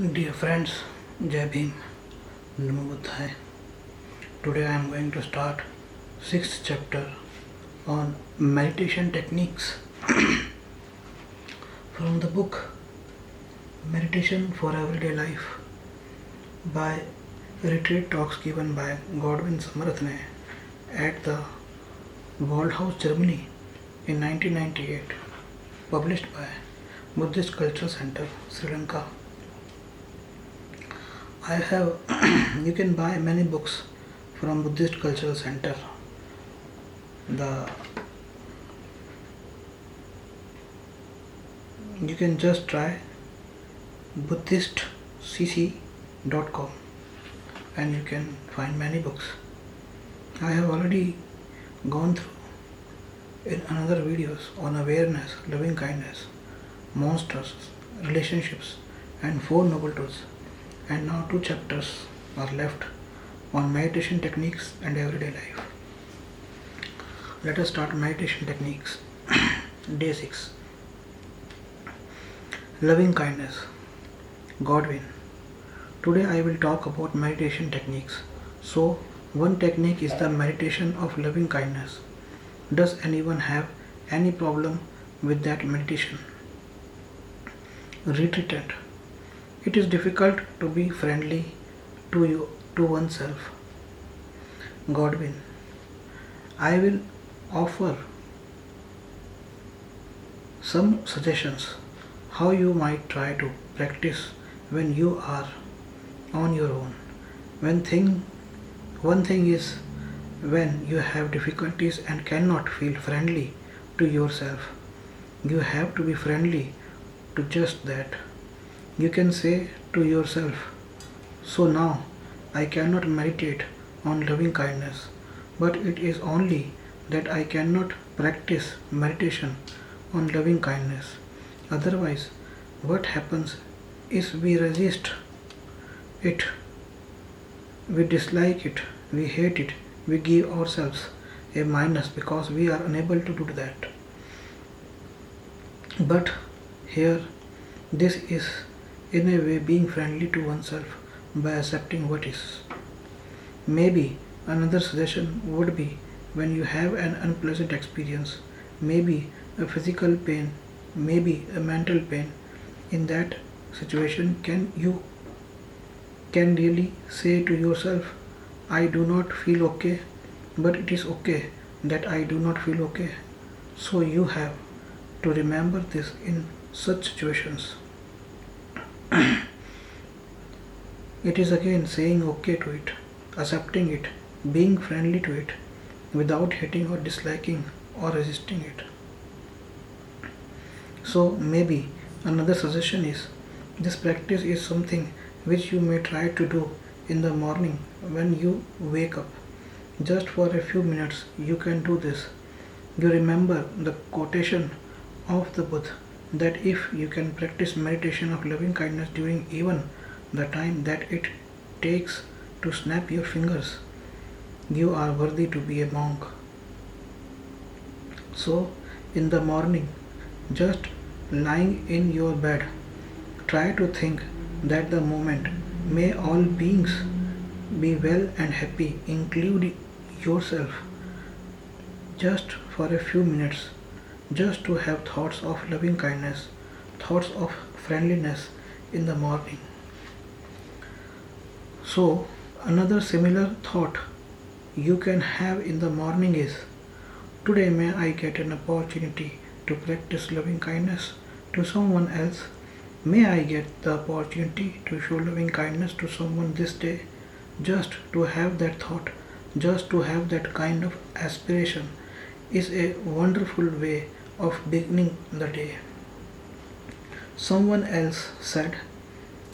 Dear friends, Jai Bhim, Namo Buddhaya. Today I am going to start 6th chapter on meditation techniques from the book Meditation for Everyday Life by retreat talks given by Godwin Samaratne at the Waldhaus, Germany in 1998, published by Buddhist Cultural Center, Sri Lanka. You can buy many books from Buddhist Cultural Center. You can just try buddhistcc.com and you can find many books. I have already gone through in another videos on awareness, loving kindness, monsters, relationships and 4 noble truths. And now 2 chapters are left on meditation techniques and everyday life. Let us start meditation techniques. Day 6. Loving kindness. Godwin. Today I will talk about meditation techniques. So, one technique is the meditation of loving kindness. Does anyone have any problem with that meditation? Retreatant. It is difficult to be friendly to oneself. Godwin. I will offer some suggestions how you might try to practice when you are on your own. One thing is when you have difficulties and cannot feel friendly to yourself. You have to be friendly to just that. You can say to yourself, so now I cannot meditate on loving kindness, but it is only that I cannot practice meditation on loving kindness. Otherwise, what happens is we resist it, we dislike it, we hate it, we give ourselves a minus because we are unable to do that. But here, this is in a way being friendly to oneself by accepting what is. Maybe another suggestion would be when you have an unpleasant experience, maybe a physical pain, maybe a mental pain. In that situation, you can really say to yourself, I do not feel okay, but it is okay that I do not feel okay. So you have to remember this in such situations. It is again saying okay to it, accepting it, being friendly to it, without hating or disliking or resisting it. So maybe another suggestion is this practice is something which you may try to do in the morning when you wake up. Just for a few minutes you can do this. You remember the quotation of the Buddha that if you can practice meditation of loving kindness during even the time that it takes to snap your fingers, you are worthy to be a monk. So, in the morning, just lying in your bed, try to think that the moment may all beings be well and happy, including yourself. Just for a few minutes, just to have thoughts of loving kindness, thoughts of friendliness in the morning. So, another similar thought you can have in the morning is, today may I get an opportunity to practice loving kindness to someone else. May I get the opportunity to show loving kindness to someone this day. Just to have that thought, just to have that kind of aspiration is a wonderful way of beginning the day. Someone else said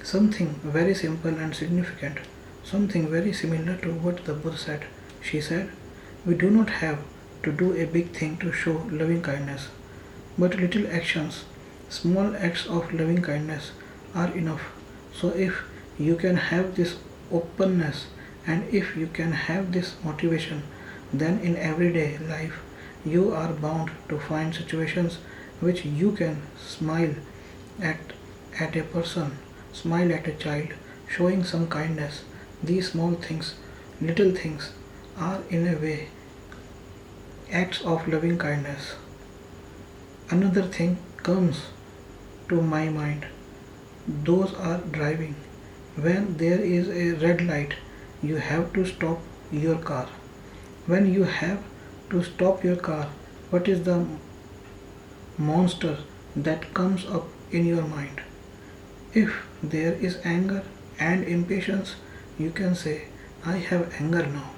something very simple and significant, something very similar to what the Buddha said. She said, we do not have to do a big thing to show loving kindness, but little actions, small acts of loving kindness are enough. So if you can have this openness and if you can have this motivation, then in everyday life you are bound to find situations which you can smile at a person smile at a child, showing some kindness. These small things, little things, are in a way acts of loving kindness. Another thing comes to my mind. Those are driving. When there is a red light, you have to stop your car. When you have to stop your car, what is the monster that comes up in your mind? If there is anger and impatience, you can say, I have anger now,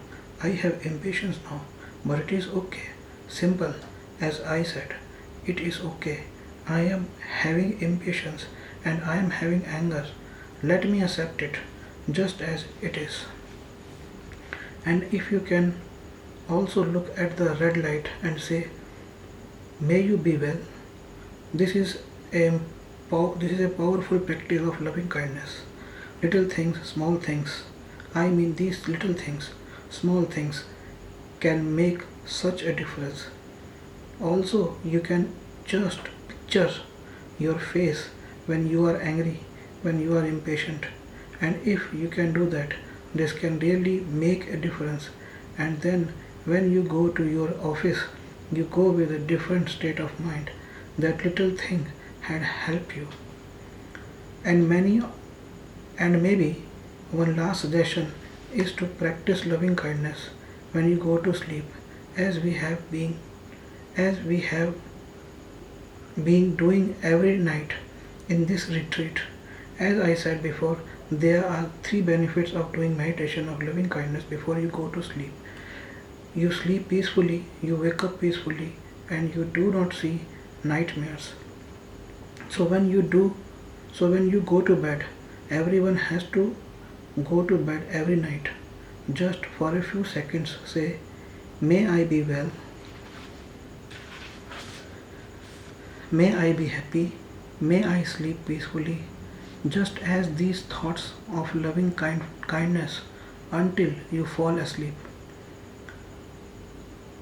I have impatience now, but it is okay. Simple as I said, it is okay. I am having impatience and I am having anger. Let me accept it just as it is. And if you can also look at the red light and say, may you be well. This is a powerful practice of loving kindness. Little things, small things. I mean these little things, small things can make such a difference. Also, you can just picture your face when you are angry, when you are impatient. And if you can do that, this can really make a difference. And then when you go to your office, you go with a different state of mind. That little thing had helped you. And maybe one last suggestion is to practice loving kindness when you go to sleep, as we have been doing every night in this retreat. As I said before, there are three benefits of doing meditation of loving kindness before you go to sleep. You sleep peacefully, you wake up peacefully, and you do not see nightmares. So when you go to bed, everyone has to go to bed every night. Just for a few seconds say, may I be well, may I be happy, may I sleep peacefully. Just as these thoughts of loving kindness until you fall asleep.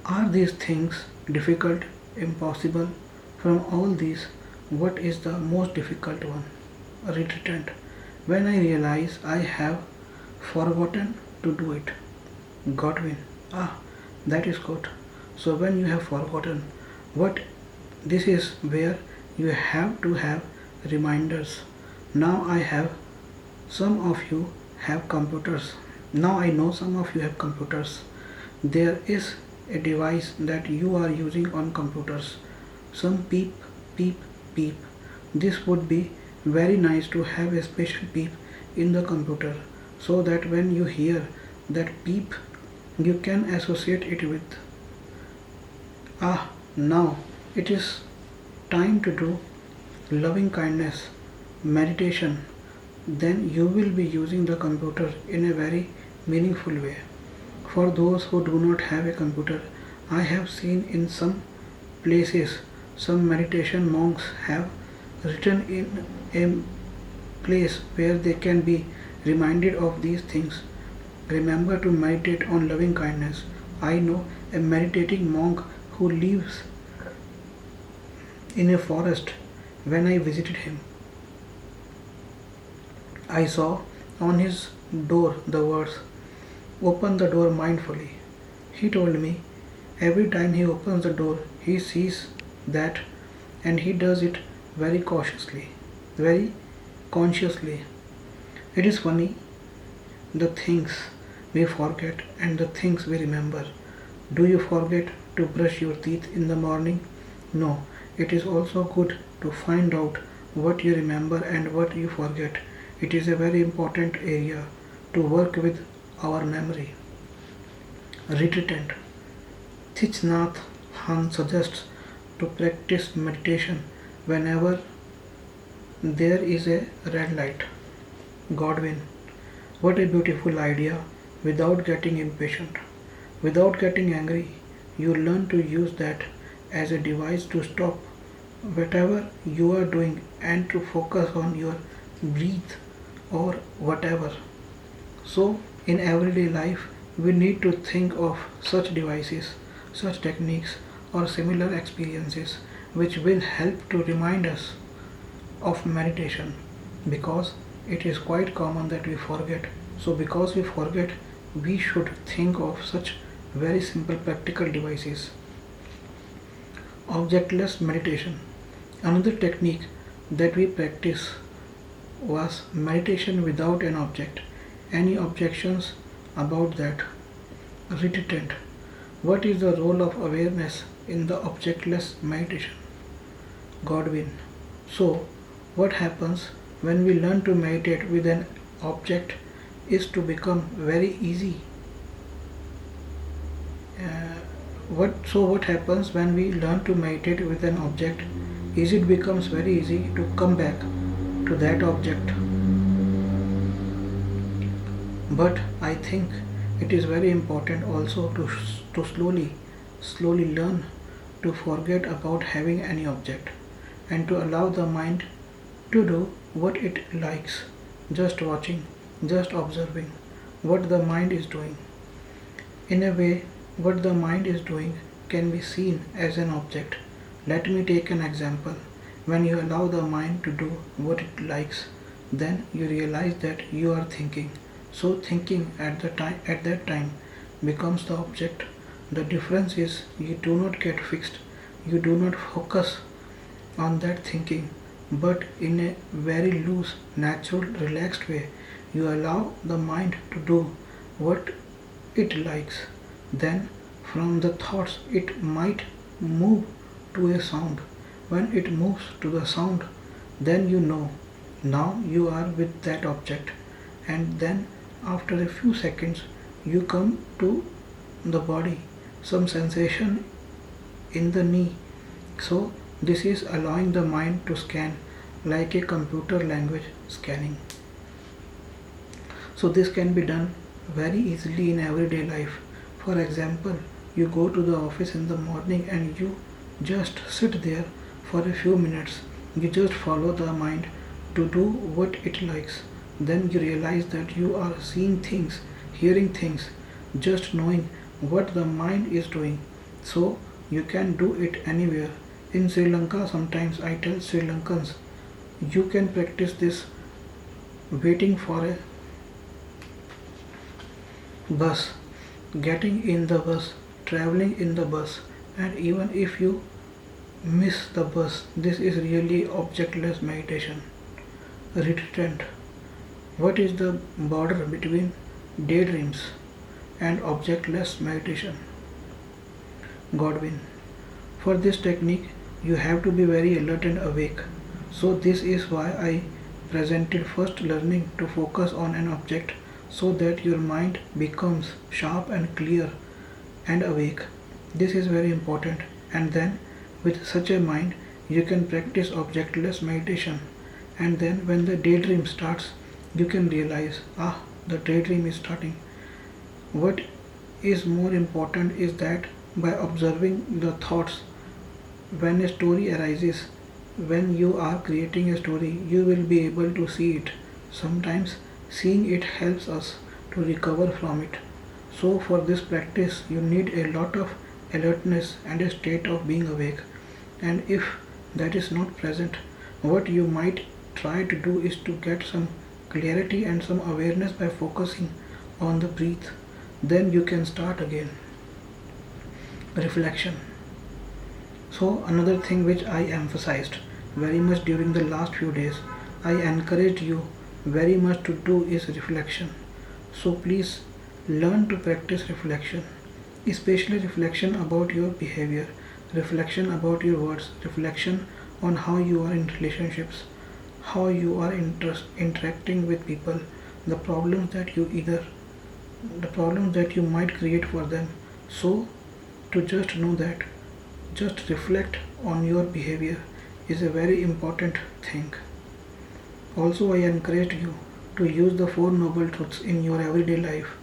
Are these things difficult, impossible? From all these, what is the most difficult one? Retirement. When I realize I have forgotten to do it. Godwin. That is good. So when you have forgotten, this is where you have to have reminders. Now I have some of you have computers. Now I know some of you have computers. There is a device that you are using on computers. Some beep, beep, beep. This would be very nice to have a special beep in the computer so that when you hear that beep, you can associate it with now it is time to do loving kindness meditation. Then you will be using the computer in a very meaningful way. For those who do not have a computer, I have seen in some places some meditation monks have written in a place where they can be reminded of these things. Remember to meditate on loving kindness. I know a meditating monk who lives in a forest. When I visited him, I saw on his door the words, open the door mindfully. He told me every time he opens the door, he sees that and he does it very cautiously, very consciously. It is funny, the things we forget and the things we remember. Do you forget to brush your teeth in the morning? No, it is also good to find out what you remember and what you forget. It is a very important area to work with our memory. Retreatant. Thich Nhat Hanh suggests to practice meditation whenever there is a red light. Godwin. What a beautiful idea. Without getting impatient, without getting angry, you learn to use that as a device to stop whatever you are doing and to focus on your breath or whatever. So, in everyday life, we need to think of such devices, such techniques, or similar experiences which will help to remind us of meditation because it is quite common that we forget. So, because we forget, we should think of such very simple practical devices. Objectless meditation. Another technique that we practice was meditation without an object. Any objections about that? Retirement. What is the role of awareness in the objectless meditation? Godwin. So, what happens when we learn to meditate with an object is to become very easy. What happens when we learn to meditate with an object is it becomes very easy to come back to that object. But I think it is very important also to slowly learn to forget about having any object and to allow the mind to do what it likes, just watching, just observing what the mind is doing. In a way, what the mind is doing can be seen as an object. Let me take an example. When you allow the mind to do what it likes, then you realize that you are thinking. So thinking at that time becomes the object. The difference is you do not get fixed. You do not focus on that thinking, but in a very loose, natural, relaxed way, you allow the mind to do what it likes. Then, from the thoughts, it might move to a sound. When it moves to the sound, then you know now you are with that object, and then after a few seconds, you come to the body, some sensation in the knee. So, this is allowing the mind to scan like a computer language scanning. So, this can be done very easily in everyday life. For example, you go to the office in the morning and you just sit there for a few minutes. You just follow the mind to do what it likes. Then you realize that you are seeing things, hearing things, just knowing what the mind is doing. So you can do it anywhere. In Sri Lanka, sometimes I tell Sri Lankans, you can practice this waiting for a bus, getting in the bus, traveling in the bus, and even if you miss the bus, this is really objectless meditation. Retirement. What is the border between daydreams and objectless meditation? Godwin. For this technique, you have to be very alert and awake. So, this is why I presented first learning to focus on an object so that your mind becomes sharp and clear and awake. This is very important, and then with such a mind, you can practice objectless meditation. And then, when the daydream starts, you can realize, the daydream is starting. What is more important is that by observing the thoughts, when a story arises, when you are creating a story, you will be able to see it. Sometimes seeing it helps us to recover from it. So, for this practice, you need a lot of alertness and a state of being awake. And if that is not present, what you might try to do is to get some clarity and some awareness by focusing on the breath. Then you can start again. Reflection. So, another thing which I emphasized very much during the last few days, I encouraged you very much to do is reflection. So, please learn to practice reflection, especially reflection about your behavior, reflection about your words, reflection on how you are in relationships, how you are interacting with people, the problems that you might create for them. So, to just know that, just reflect on your behavior is a very important thing. Also, I encouraged you to use the Four Noble Truths in your everyday life.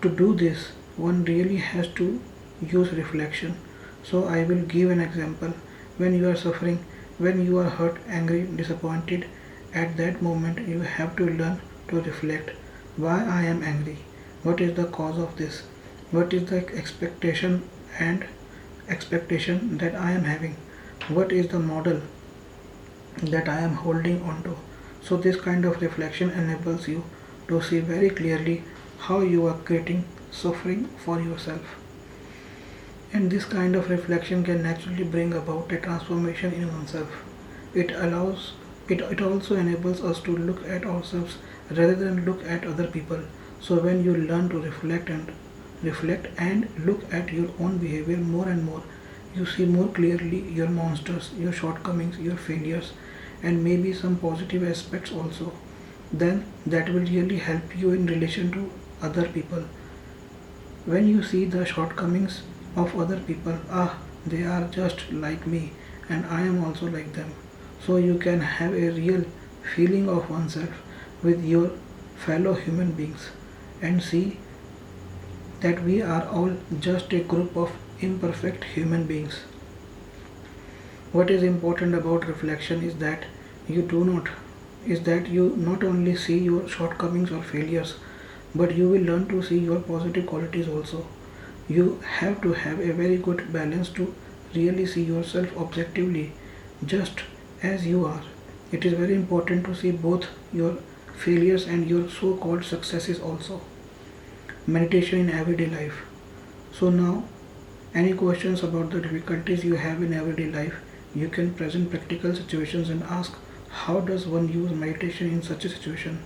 To do this, one really has to use reflection. So, I will give an example. When you are suffering, when you are hurt, angry, disappointed, at that moment you have to learn to reflect. Why I am angry? What is the cause of this? What is the expectation that I am having? What is the model that I am holding on to? So this kind of reflection enables you to see very clearly how you are creating suffering for yourself. And this kind of reflection can naturally bring about a transformation in oneself. It also enables us to look at ourselves rather than look at other people. So when you learn to reflect and look at your own behavior more and more, you see more clearly your monsters, your shortcomings, your failures, and maybe some positive aspects also. Then that will really help you in relation to other people. When you see the shortcomings of other people, they are just like me and I am also like them. So you can have a real feeling of oneself with your fellow human beings and see that we are all just a group of imperfect human beings. What is important about reflection is that you not only see your shortcomings or failures, but you will learn to see your positive qualities also. You have to have a very good balance to really see yourself objectively, just as you are. It is very important to see both your failures and your so called successes also. Meditation in everyday life. So, now, any questions about the difficulties you have in everyday life, you can present practical situations and ask how does one use meditation in such a situation.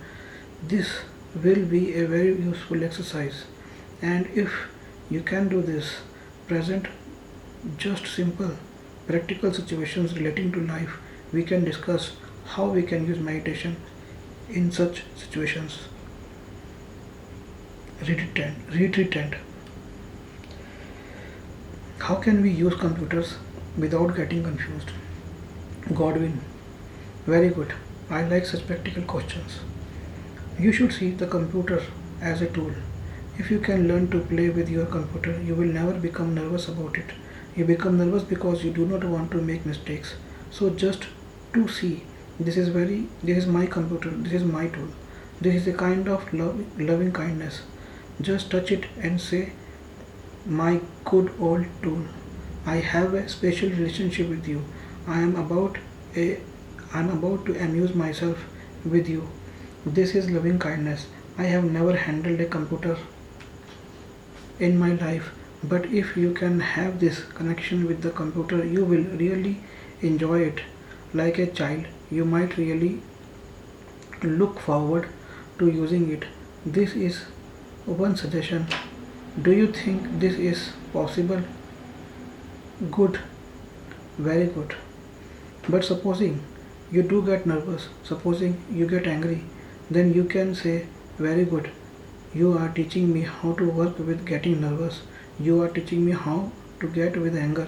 This will be a very useful exercise, and if you can do this, present just simple practical situations relating to life, we can discuss how we can use meditation in such situations. Retreatant. How can we use computers without getting confused? Godwin. Very good. I like such practical questions. You should see the computer as a tool. If you can learn to play with your computer, you will never become nervous about it. You become nervous because you do not want to make mistakes. So just to see, this is my computer, this is my tool. This is a kind of loving kindness. Just touch it and say, my good old tool. I have a special relationship with you. I am about a I am about to amuse myself with you. This is loving kindness. I have never handled a computer in my life, but if you can have this connection with the computer, you will really enjoy it like a child. You might really look forward to using it. This is one suggestion. Do you think this is possible? Good, very good. But supposing you do get nervous, supposing you get angry, then you can say, very good. You are teaching me how to work with getting nervous. You are teaching me how to get with anger.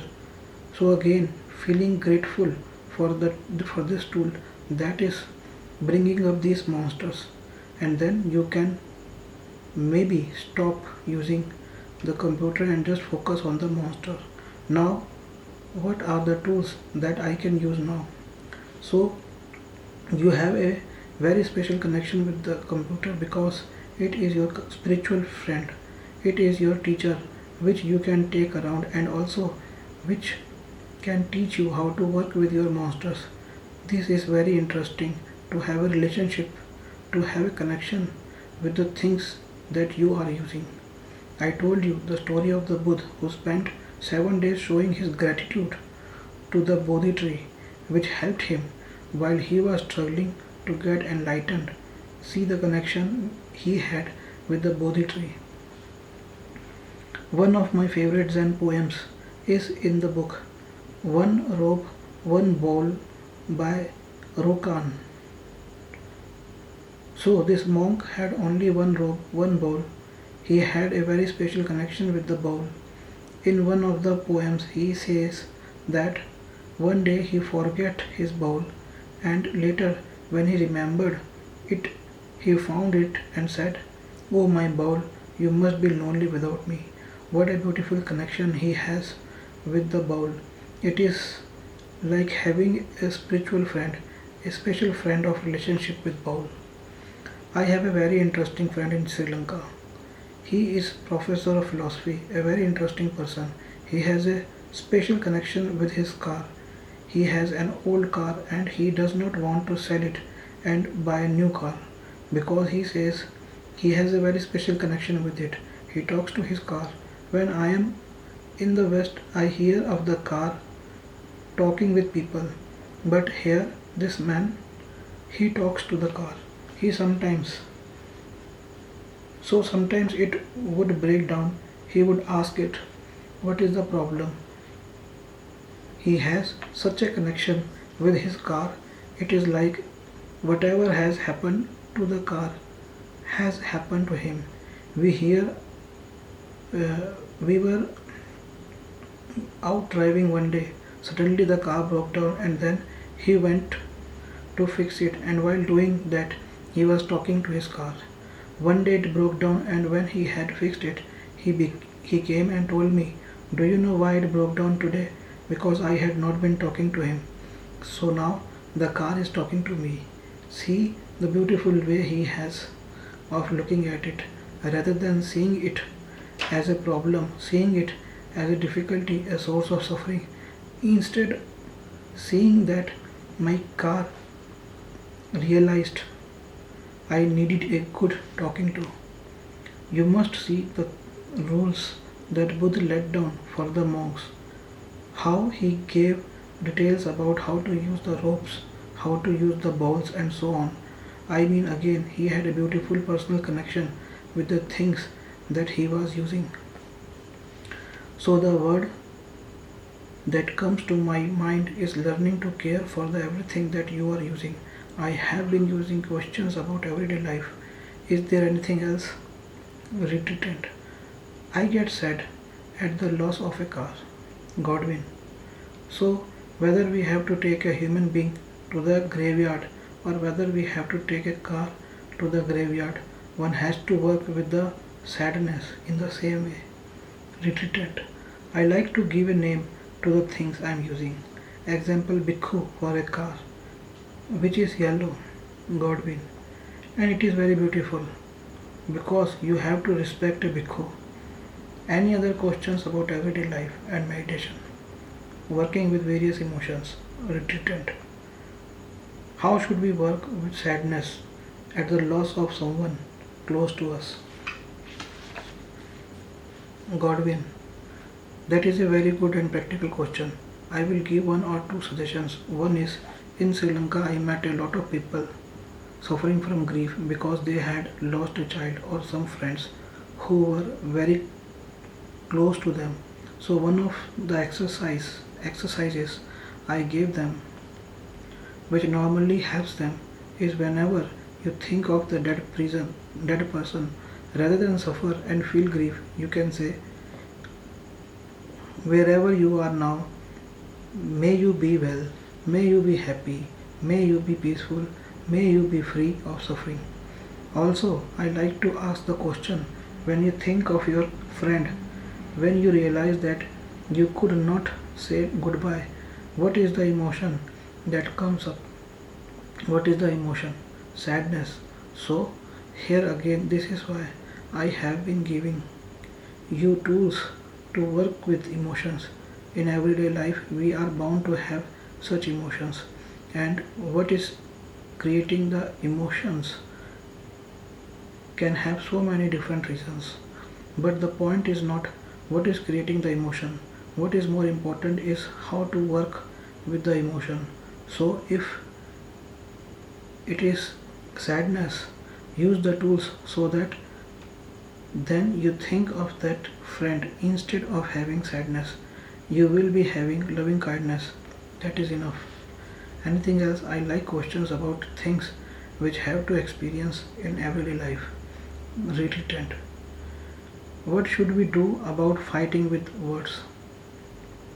So again, feeling grateful for for this tool that is bringing up these monsters, and then you can maybe stop using the computer and just focus on the monster. Now, what are the tools that I can use now? So you have a very special connection with the computer because it is your spiritual friend. It is your teacher which you can take around and also which can teach you how to work with your monsters. This is very interesting to have a relationship, to have a connection with the things that you are using. I told you the story of the Buddha who spent 7 days showing his gratitude to the Bodhi tree, which helped him while he was struggling to get enlightened. See the connection he had with the Bodhi tree. One of my favorite Zen poems is in the book One Robe, One Bowl by Rokan. So this monk had only one robe, one bowl. He had a very special connection with the bowl. In one of the poems he says that one day he forgot his bowl and later when he remembered it he found it and said, "Oh my bowl, you must be lonely without me." What a beautiful connection he has with the bowl. It is like having a spiritual friend, a special friend of relationship with bowl. I have a very interesting friend in Sri Lanka. He is professor of philosophy, a very interesting person. He has a special connection with his car. He has an old car and he does not want to sell it and buy a new car because he says he has a very special connection with it. He talks to his car. When I am in the West, I hear of the car talking with people. But here, this man, he talks to the car. He sometimes, so sometimes it would break down. He would ask it, what is the problem? He has such a connection with his car. It is like whatever has happened to the car has happened to him. We hear we were out driving one day. Suddenly the car broke down and then he went to fix it, and while doing that he was talking to his car. One day it broke down and when he had fixed it he came and told me, do you know why it broke down today? Because I had not been talking to him. So now the car is talking to me. See the beautiful way he has of looking at it, rather than seeing it as a problem, seeing it as a difficulty, a source of suffering. Instead, seeing that my car realized I needed a good talking to. You must see the rules that Buddha laid down for the monks, how he gave details about how to use the ropes, how to use the bowls, and so on. I mean, again, he had a beautiful personal connection with the things that he was using. So, the word that comes to my mind is learning to care for the everything that you are using. I have been using questions about everyday life. Is there anything else? Retreatant. I get sad at the loss of a car. Godwin. So, whether we have to take a human being to the graveyard or whether we have to take a car to the graveyard, one has to work with the sadness in the same way. Retreatant. I like to give a name to the things I am using. Example, bhikkhu for a car, which is yellow. Godwin. And it is very beautiful because you have to respect a bhikkhu. Any other questions about everyday life and meditation? Working with various emotions. Retreatant. How should we work with sadness at the loss of someone close to us? Godwin. That is a very good and practical question. I will give one or two suggestions. One is, in Sri Lanka I met a lot of people suffering from grief because they had lost a child or some friends who were very close to them. So one of the exercises I gave them, which normally helps them, is whenever you think of the dead person, rather than suffer and feel grief, you can say, wherever you are now, may you be well, may you be happy, may you be peaceful, may you be free of suffering. Also, I like to ask the question, when you think of your friend, when you realize that you could not say goodbye, what is the emotion that comes up? What is the emotion? Sadness. So, here again, this is why I have been giving you tools to work with emotions. In everyday life, we are bound to have such emotions. And what is creating the emotions can have so many different reasons. But the point is not what is creating the emotion. What is more important is how to work with the emotion. So if it is sadness, use the tools so that then you think of that friend instead of having sadness. You will be having loving kindness. That is enough. Anything else? I like questions about things which have to experience in everyday life. Retreatant. What should we do about fighting with words?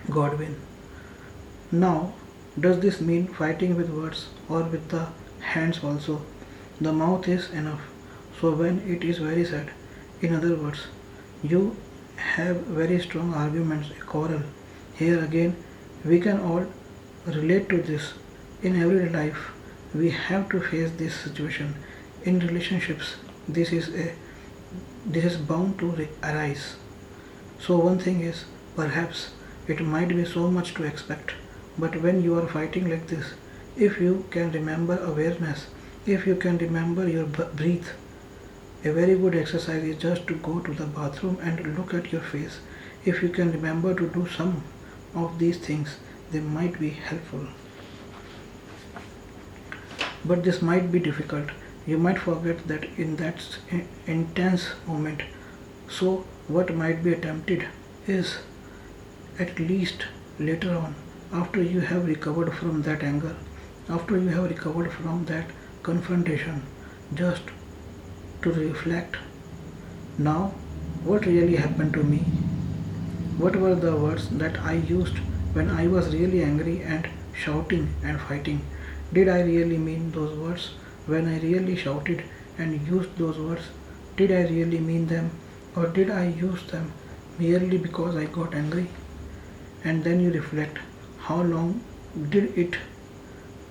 Godwin. Now, does this mean fighting with words or with the hands also? The mouth is enough. So when it is very sad, in other words, you have very strong arguments, a quarrel. Here again, we can all relate to this. In everyday life, we have to face this situation. In relationships, this is bound to arise. So one thing is, perhaps it might be so much to expect, but when you are fighting like this, if you can remember awareness If you can remember your breath, a very good exercise is just to go to the bathroom and look at your face. If you can remember to do some of these things, they might be helpful. But this might be difficult. You might forget that in that intense moment. So, what might be attempted is at least later on, after you have recovered from that anger, after you have recovered from that confrontation, just to reflect now what really happened to me. What were the words that I used when I was really angry and shouting and fighting? Did I really mean those words when I really shouted and used those words? Did I really mean them, or did I use them merely because I got angry? And then you reflect, how long did it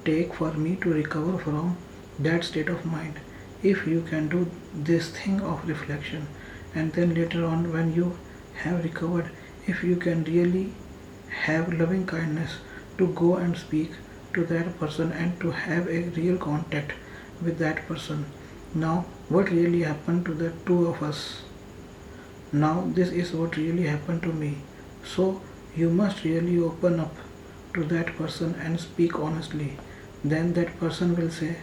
take for me to recover from that state of mind? If you can do this thing of reflection, and then later on when you have recovered, if you can really have loving kindness to go and speak to that person and to have a real contact with that person. Now, what really happened to the two of us? Now, this is what really happened to me. So, you must really open up to that person and speak honestly. Then that person will say,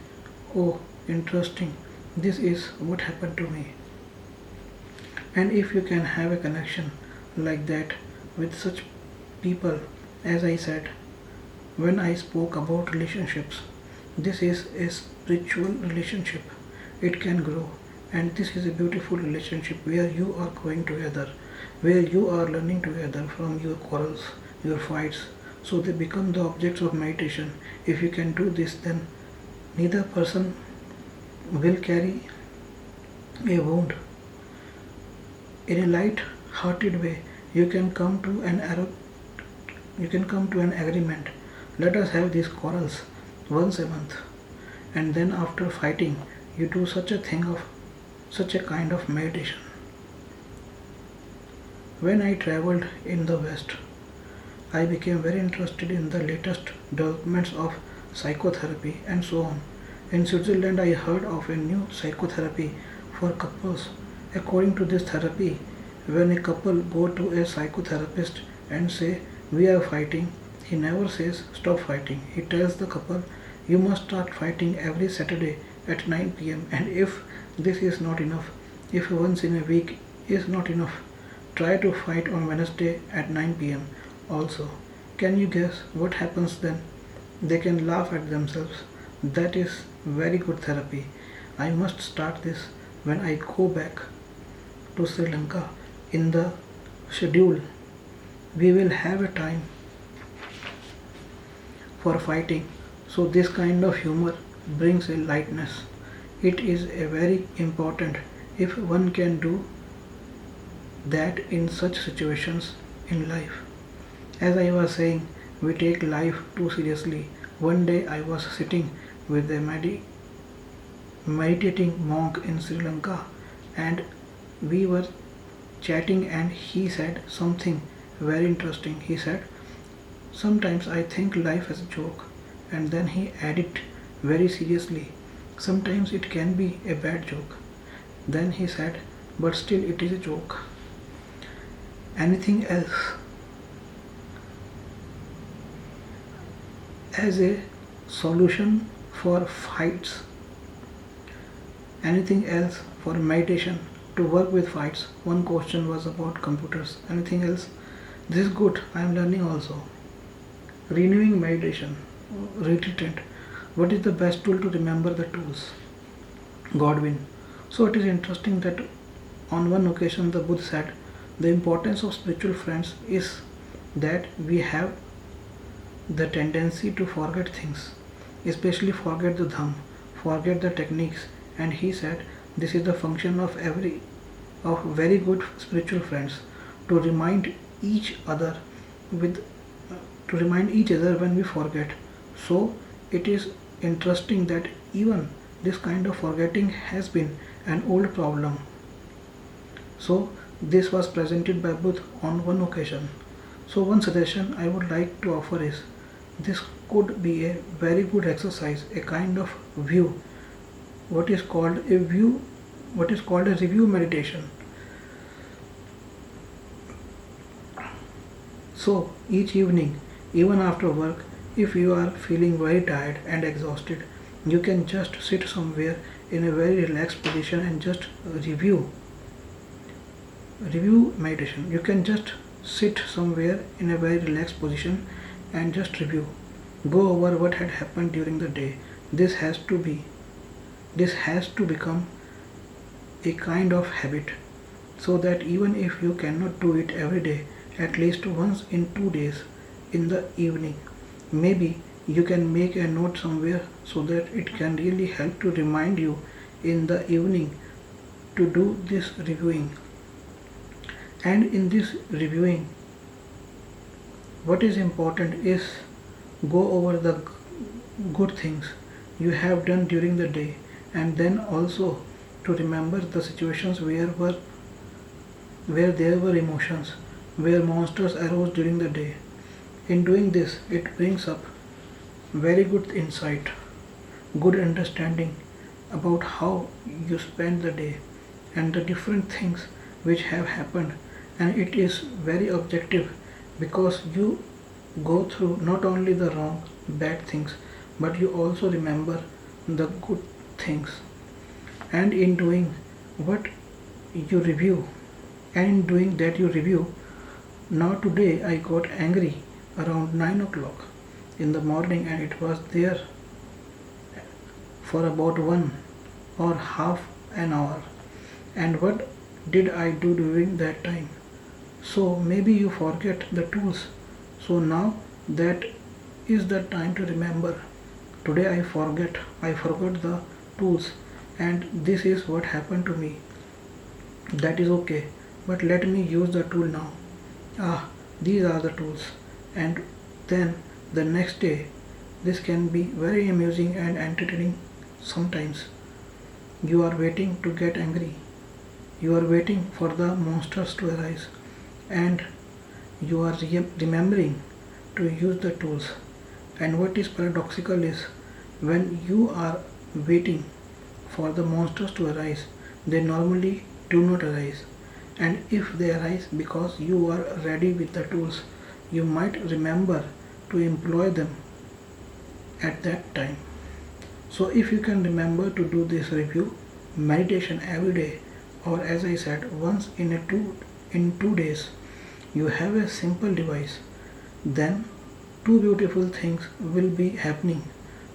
"Oh, interesting, this is what happened to me." And if you can have a connection like that with such people, as I said, when I spoke about relationships, this is a spiritual relationship. It can grow, and this is a beautiful relationship where you are growing together, where you are learning together from your quarrels, your fights, so they become the objects of meditation. If you can do this, then neither person will carry a wound. In a light-hearted way, you can come to an agreement. Let us have these quarrels once a month, and then after fighting, you do such a kind of meditation. When I traveled in the West, I became very interested in the latest developments of psychotherapy and so on. In Switzerland, I heard of a new psychotherapy for couples. According to this therapy, when a couple go to a psychotherapist and say, "We are fighting," he never says, "Stop fighting." He tells the couple, "You must start fighting every Saturday at 9 pm. And if this is not enough, if once in a week is not enough, try to fight on Wednesday at 9 pm also." Can you guess what happens then? They can laugh at themselves. That is very good therapy. I must start this when I go back to Sri Lanka. In the schedule, we will have a time for fighting. So this kind of humor brings a lightness. It is a very important if one can do that in such situations in life. As I was saying, we take life too seriously. One day I was sitting with a meditating monk in Sri Lanka, and we were chatting, and he said something very interesting. He said, "Sometimes I think life is a joke," and then he added very seriously, "Sometimes it can be a bad joke." Then he said, "But still it is a joke." Anything else as a solution for fights? Anything else for meditation to work with fights? One question was about computers. Anything else? This is good. I am learning also. Renewing meditation. Retreat. What is the best tool to remember the tools? Godwin. So it is interesting that on one occasion the Buddha said, the importance of spiritual friends is that we have the tendency to forget things, especially forget the dham, forget the techniques. And he said this is the function of very good spiritual friends, to remind each other with to remind each other when we forget. So it is interesting that even this kind of forgetting has been an old problem. So this was presented by Buddha on one occasion. So one suggestion I would like to offer is, this could be a very good exercise, a kind of view what is called a review meditation. So each evening, even after work, if you are feeling very tired and exhausted, you can just sit somewhere in a very relaxed position and just review meditation. You can just sit somewhere in a very relaxed position and just review. Go over what had happened during the day. This has to be this has to become a kind of habit, so that even if you cannot do it every day, at least once in 2 days in the evening, maybe you can make a note somewhere so that it can really help to remind you in the evening to do this reviewing. And in this reviewing, what is important is go over the good things you have done during the day, and then also to remember the situations where there were emotions, where monsters arose during the day. In doing this, it brings up very good insight, good understanding about how you spend the day and the different things which have happened, and it is very objective because you go through not only the wrong, bad things, but you also remember the good things. And in doing what you review, and in doing that you review, now today I got angry around 9 o'clock in the morning, and it was there for about 1 or half an hour. And what did I do during that time? So maybe you forget the tools. So now that is the time to remember. Today I forgot the tools, and this is what happened to me. That is okay, but let me use the tool now. These are the tools. And then the next day, this can be very amusing and entertaining sometimes. You are waiting to get angry. You are waiting for the monsters to arise, and you are remembering to use the tools. And what is paradoxical is when you are waiting for the monsters to arise, they normally do not arise. And if they arise because you are ready with the tools, you might remember to employ them at that time. So if you can remember to do this review meditation every day, or as I said, once in 2 days, you have a simple device, then two beautiful things will be happening.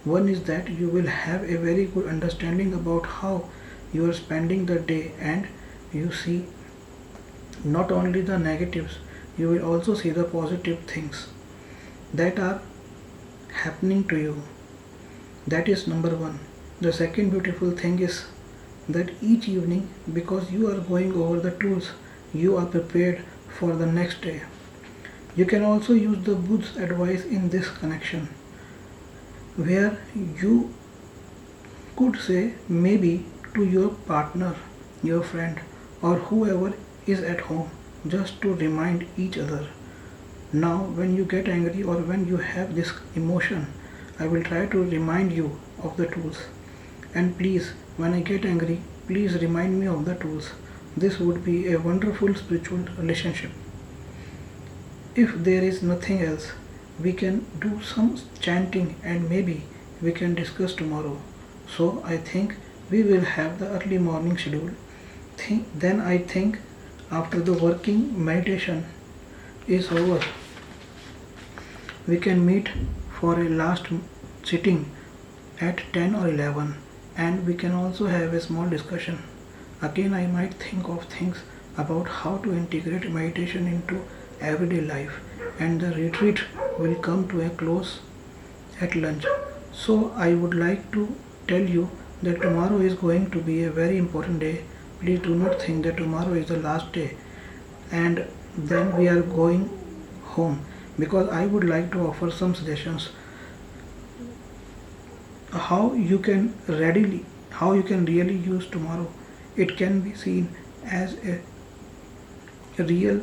One is that you will have a very good understanding about how you are spending the day, and you see not only the negatives, you will also see the positive things that are happening to you. That is number one. The second beautiful thing is that each evening, because you are going over the tools, you are prepared for the next day. You can also use the Buddha's advice in this connection, where you could say maybe to your partner, your friend, or whoever is at home, just to remind each other. Now, when you get angry or when you have this emotion, I will try to remind you of the tools. And please, when I get angry, please remind me of the tools. This would be a wonderful spiritual relationship. If there is nothing else, we can do some chanting and maybe we can discuss tomorrow. So I think we will have the early morning schedule. Then I think after the working meditation is over, we can meet for a last sitting at 10 or 11, and we can also have a small discussion. Again, I might think of things about how to integrate meditation into everyday life, and the retreat will come to a close at lunch. So I would like to tell you that tomorrow is going to be a very important day. Please do not think that tomorrow is the last day and then we are going home, because I would like to offer some suggestions how you can really use tomorrow. It can be seen as a real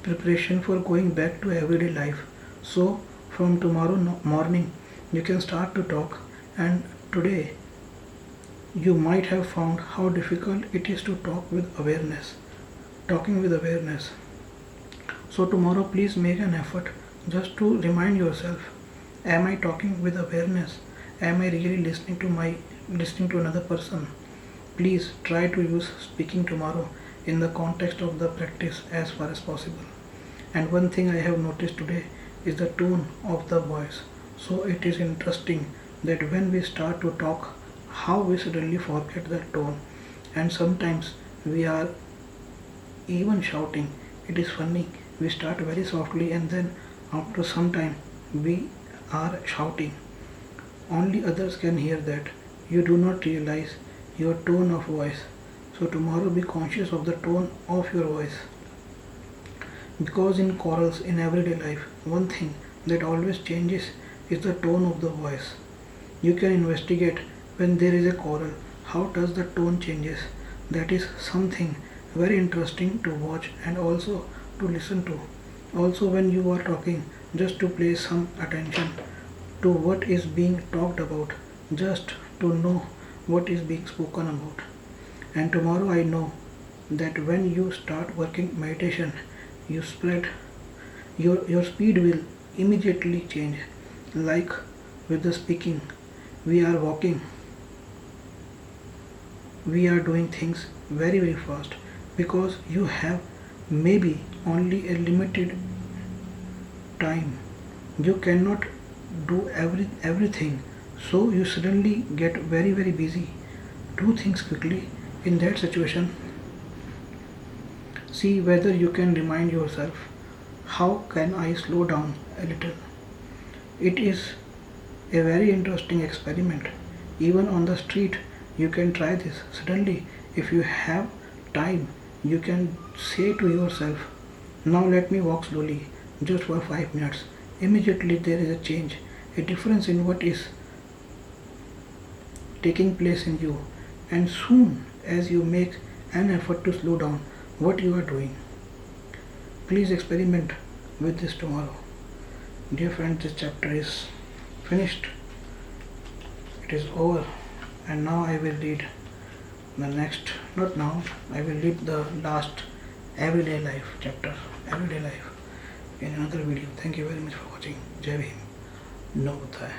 preparation for going back to everyday life. So from tomorrow morning you can start to talk and Today, you might have found how difficult it is to talk with awareness. Talking with awareness. So, tomorrow, please make an effort just to remind yourself, am I talking with awareness? Am I really listening to another person? Please try to use speaking tomorrow in the context of the practice as far as possible. And one thing I have noticed today is the tone of the voice. So it is interesting that when we start to talk, how we suddenly forget the tone, and sometimes we are even shouting. It is funny. We start very softly and then after some time we are shouting. Only others can hear that. You do not realize your tone of voice. So tomorrow be conscious of the tone of your voice. Because in chorals in everyday life, one thing that always changes is the tone of the voice. You can investigate when there is a choral, how does the tone changes. That is something very interesting to watch and also to listen to. Also when you are talking, just to pay some attention to what is being talked about, just to know what is being spoken about. And tomorrow I know that when you start working meditation, you spread your speed will immediately change. Like with the speaking, we are walking, we are doing things very fast because you have maybe only a limited time. You cannot do everything, so you suddenly get very busy. Do things quickly. In that situation, see whether you can remind yourself, how can I slow down a little? It is a very interesting experiment. Even on the street, you can try this. Suddenly, if you have time, you can say to yourself, now let me walk slowly, just for 5 minutes. Immediately there is a change, a difference in what is taking place in you. And soon as you make an effort to slow down what you are doing, please experiment with this tomorrow. Dear friends, this chapter is finished. It is over. And now I will read the next, not now, I will read the last everyday life chapter, everyday life in another video. Thank you very much for watching. Jai Bhim. No Buddha.